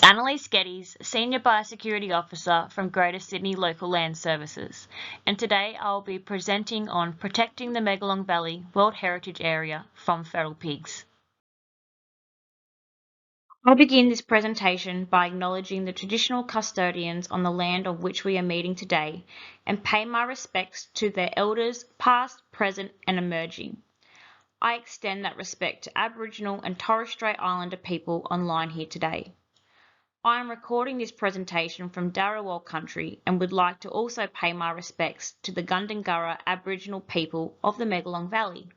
It's Annaliese Geddes, Senior Biosecurity Officer from Greater Sydney Local Land Services, and today I'll be presenting on protecting the Megalong Valley World Heritage Area from feral pigs. I'll begin this presentation by acknowledging the traditional custodians on the land on which we are meeting today and pay my respects to their elders past, present and emerging. I extend that respect to Aboriginal and Torres Strait Islander people online here today. I am recording this presentation from Darawal country and would like to also pay my respects to the Gundungurra Aboriginal people of the Megalong Valley.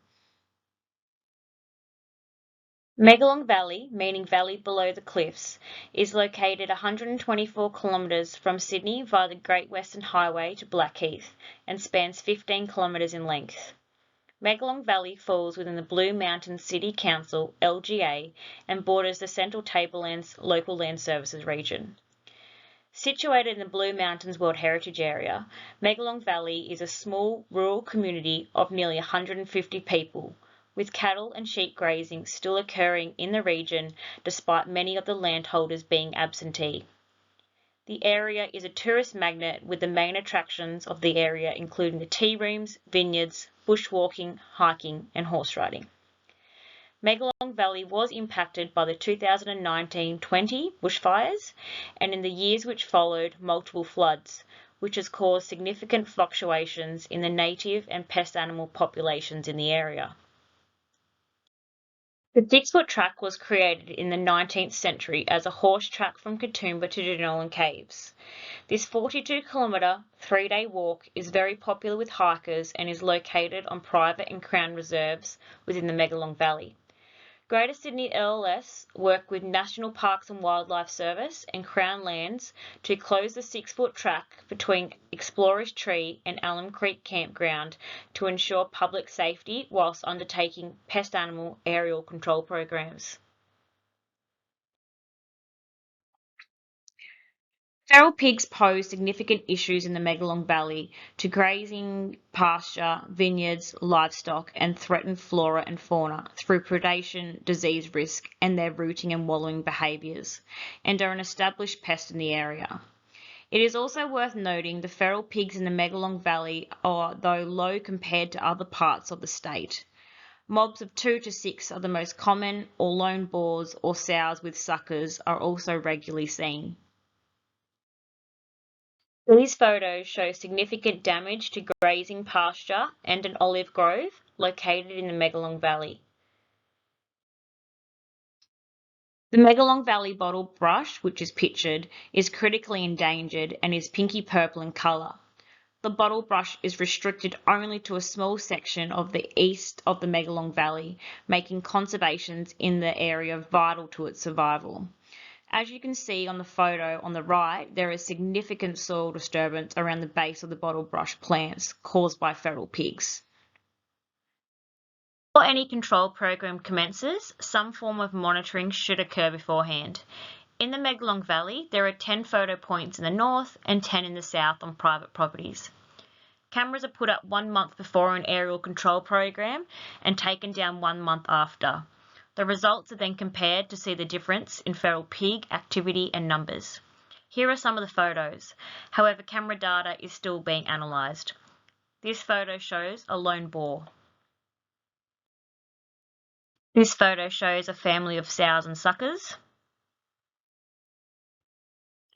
Megalong Valley, meaning valley below the cliffs, is located 124 kilometres from Sydney via the Great Western Highway to Blackheath and spans 15 kilometres in length. Megalong Valley falls within the Blue Mountains City Council (LGA) and borders the Central Tablelands Local Land Services region. Situated in the Blue Mountains World Heritage Area, Megalong Valley is a small rural community of nearly 150 people, with cattle and sheep grazing still occurring in the region despite many of the landholders being absentee. The area is a tourist magnet with the main attractions of the area including the tea rooms, vineyards, bushwalking, hiking and horse riding. Megalong Valley was impacted by the 2019-20 bushfires and in the years which followed multiple floods, which has caused significant fluctuations in the native and pest animal populations in the area. The 6-foot track was created in the 19th century as a horse track from Katoomba to Jenolan Caves. This 42-kilometre, 3-day walk is very popular with hikers and is located on private and Crown reserves within the Megalong Valley. Greater Sydney LLS work with National Parks and Wildlife Service and Crown Lands to close the 6-foot track between Explorers Tree and Alum Creek Campground to ensure public safety whilst undertaking pest animal aerial control programs. Feral pigs pose significant issues in the Megalong Valley to grazing, pasture, vineyards, livestock and threaten flora and fauna through predation, disease risk and their rooting and wallowing behaviours, and are an established pest in the area. It is also worth noting the feral pigs in the Megalong Valley are, though low compared to other parts of the state. Mobs of 2 to 6 are the most common, or lone boars or sows with suckers are also regularly seen. These photos show significant damage to grazing pasture and an olive grove located in the Megalong Valley. The Megalong Valley bottle brush, which is pictured, is critically endangered and is pinky purple in colour. The bottle brush is restricted only to a small section of the east of the Megalong Valley, making conservation in the area vital to its survival. As you can see on the photo on the right, there is significant soil disturbance around the base of the bottle brush plants caused by feral pigs. Before any control program commences, some form of monitoring should occur beforehand. In the Megalong Valley, there are 10 photo points in the north and 10 in the south on private properties. Cameras are put up 1 month before an aerial control program and taken down 1 month after. The results are then compared to see the difference in feral pig activity and numbers. Here are some of the photos. However, camera data is still being analysed. This photo shows a lone boar. This photo shows a family of sows and suckers.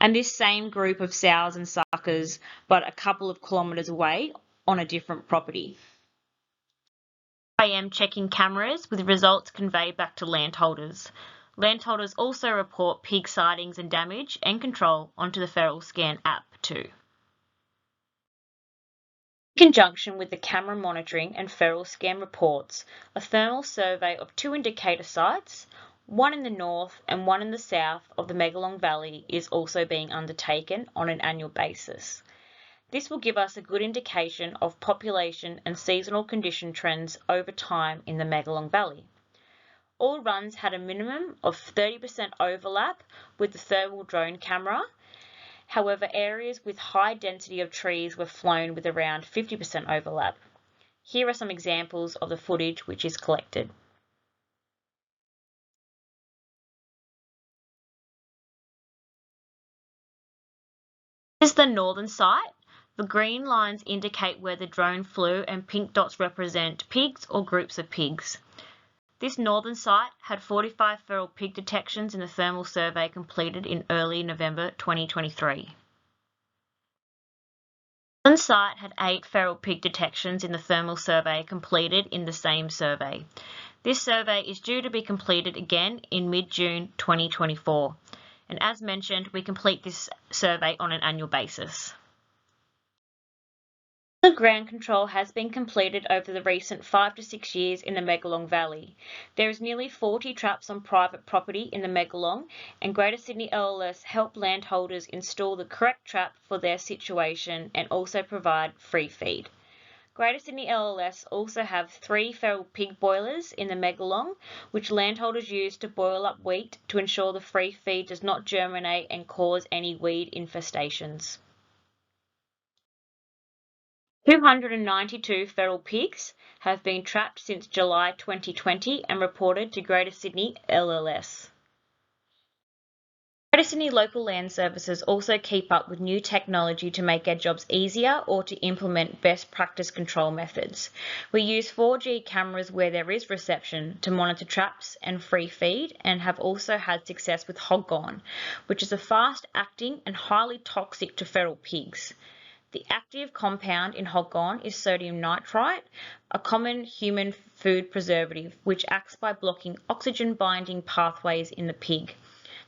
And this same group of sows and suckers, but a couple of kilometres away on a different property. I am checking cameras with results conveyed back to landholders. Landholders also report pig sightings and damage and control onto the Feral Scan app too. In conjunction with the camera monitoring and Feral Scan reports, a thermal survey of 2 indicator sites, one in the north and one in the south of the Megalong Valley, is also being undertaken on an annual basis. This will give us a good indication of population and seasonal condition trends over time in the Megalong Valley. All runs had a minimum of 30% overlap with the thermal drone camera. However, areas with high density of trees were flown with around 50% overlap. Here are some examples of the footage which is collected. This is the northern site. The green lines indicate where the drone flew and pink dots represent pigs or groups of pigs. This northern site had 45 feral pig detections in the thermal survey completed in early November 2023. The southern site had 8 feral pig detections in the thermal survey completed in the same survey. This survey is due to be completed again in mid-June 2024. And as mentioned, we complete this survey on an annual basis. The ground control has been completed over the recent 5 to 6 years in the Megalong Valley. There is nearly 40 traps on private property in the Megalong, and Greater Sydney LLS help landholders install the correct trap for their situation and also provide free feed. Greater Sydney LLS also have 3 feral pig boilers in the Megalong, which landholders use to boil up wheat to ensure the free feed does not germinate and cause any weed infestations. 292 feral pigs have been trapped since July 2020 and reported to Greater Sydney LLS. Greater Sydney Local Land Services also keep up with new technology to make our jobs easier or to implement best practice control methods. We use 4G cameras where there is reception to monitor traps and free feed, and have also had success with Hog Gone, which is a fast-acting and highly toxic to feral pigs. The active compound in Hog Gone is sodium nitrite, a common human food preservative which acts by blocking oxygen-binding pathways in the pig.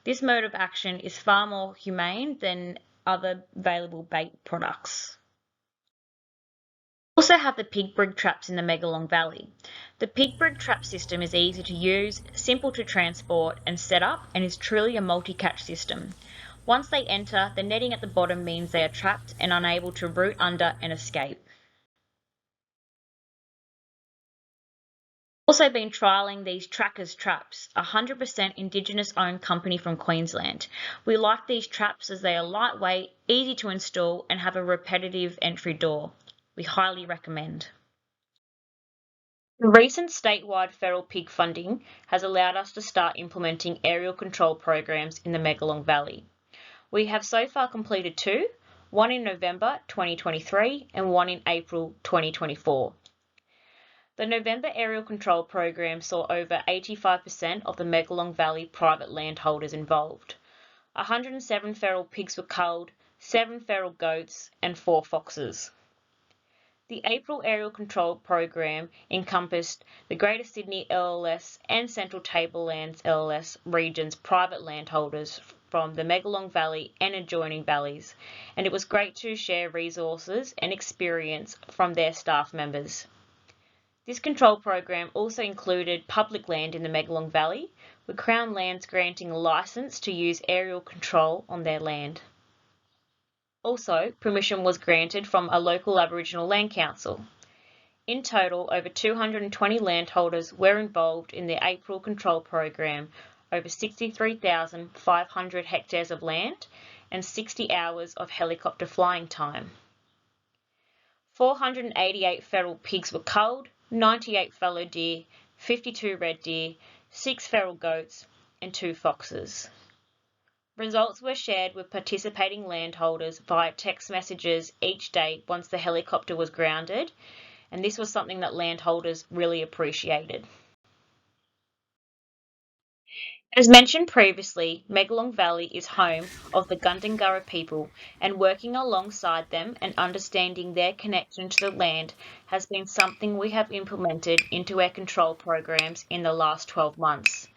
This mode of action is far more humane than other available bait products. We also have the pig brig traps in the Megalong Valley. The pig brig trap system is easy to use, simple to transport and set up, and is truly a multi-catch system. Once they enter, the netting at the bottom means they are trapped and unable to root under and escape. Also been trialling these Trackers traps, a 100% Indigenous owned company from Queensland. We like these traps as they are lightweight, easy to install and have a repetitive entry door. We highly recommend. The recent statewide feral pig funding has allowed us to start implementing aerial control programs in the Megalong Valley. We have so far completed 2, one in November 2023 and one in April 2024. The November Aerial Control Program saw over 85% of the Megalong Valley private landholders involved. 107 feral pigs were culled, 7 feral goats and 4 foxes. The April Aerial Control Program encompassed the Greater Sydney LLS and Central Tablelands LLS regions' private landholders from the Megalong Valley and adjoining valleys, and it was great to share resources and experience from their staff members. This control program also included public land in the Megalong Valley, with Crown Lands granting a licence to use aerial control on their land. Also, permission was granted from a local Aboriginal Land Council. In total, over 220 landholders were involved in the April control program, over 63,500 hectares of land and 60 hours of helicopter flying time. 488 feral pigs were culled, 98 fallow deer, 52 red deer, 6 feral goats and 2 foxes. Results were shared with participating landholders via text messages each day once the helicopter was grounded, and this was something that landholders really appreciated. As mentioned previously, Megalong Valley is home of the Gundungurra people, and working alongside them and understanding their connection to the land has been something we have implemented into our control programs in the last 12 months.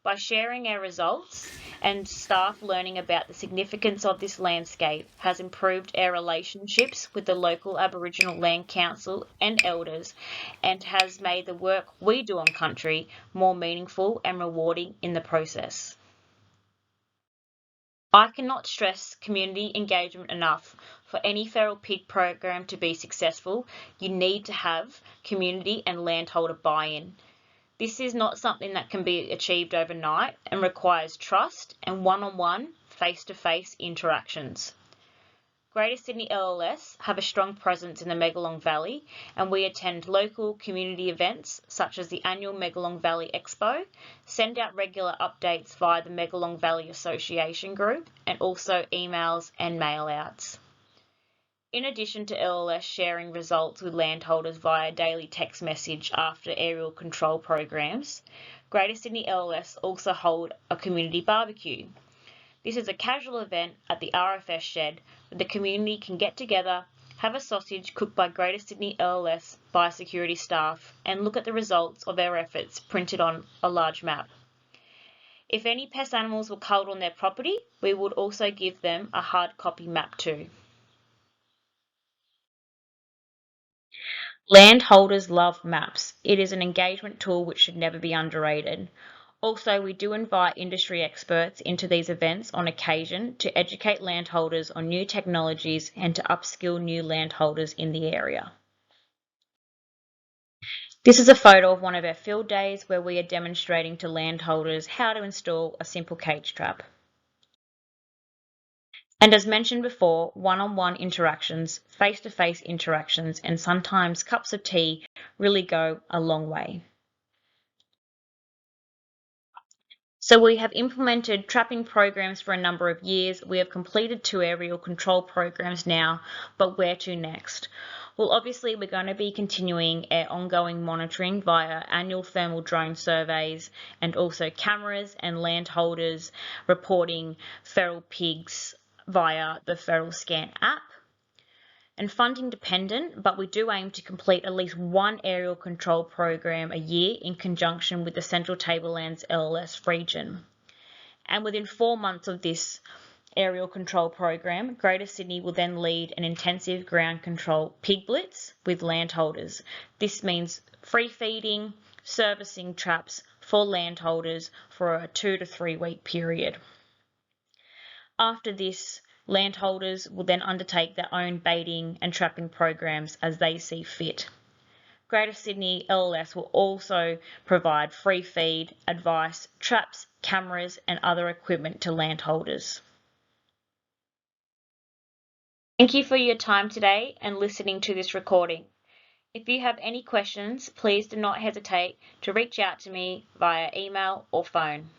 By sharing our results and staff learning about the significance of this landscape has improved our relationships with the local Aboriginal Land Council and elders, and has made the work we do on country more meaningful and rewarding in the process. I cannot stress community engagement enough. For any feral pig program to be successful, you need to have community and landholder buy-in. This is not something that can be achieved overnight and requires trust and one-on-one, face-to-face interactions. Greater Sydney LLS have a strong presence in the Megalong Valley, and we attend local community events such as the annual Megalong Valley Expo, send out regular updates via the Megalong Valley Association group, and also emails and mail outs. In addition to LLS sharing results with landholders via daily text message after aerial control programs, Greater Sydney LLS also hold a community barbecue. This is a casual event at the RFS shed where the community can get together, have a sausage cooked by Greater Sydney LLS Biosecurity staff, and look at the results of their efforts printed on a large map. If any pest animals were culled on their property, we would also give them a hard copy map too. Landholders love maps. It is an engagement tool which should never be underrated. Also, we do invite industry experts into these events on occasion to educate landholders on new technologies and to upskill new landholders in the area. This is a photo of one of our field days where we are demonstrating to landholders how to install a simple cage trap. And as mentioned before, one-on-one interactions, face-to-face interactions, and sometimes cups of tea really go a long way. So we have implemented trapping programs for a number of years. We have completed 2 aerial control programs now, but where to next? Well, obviously we're going to be continuing our ongoing monitoring via annual thermal drone surveys and also cameras and landholders reporting feral pigs via the Feral Scan app. And funding dependent, but we do aim to complete at least 1 aerial control program a year in conjunction with the Central Tablelands LLS region. And within 4 months of this aerial control program, Greater Sydney will then lead an intensive ground control pig blitz with landholders. This means free feeding, servicing traps for landholders for a 2 to 3 week period. After this, landholders will then undertake their own baiting and trapping programs as they see fit. Greater Sydney LLS will also provide free feed, advice, traps, cameras and other equipment to landholders. Thank you for your time today and listening to this recording. If you have any questions, please do not hesitate to reach out to me via email or phone.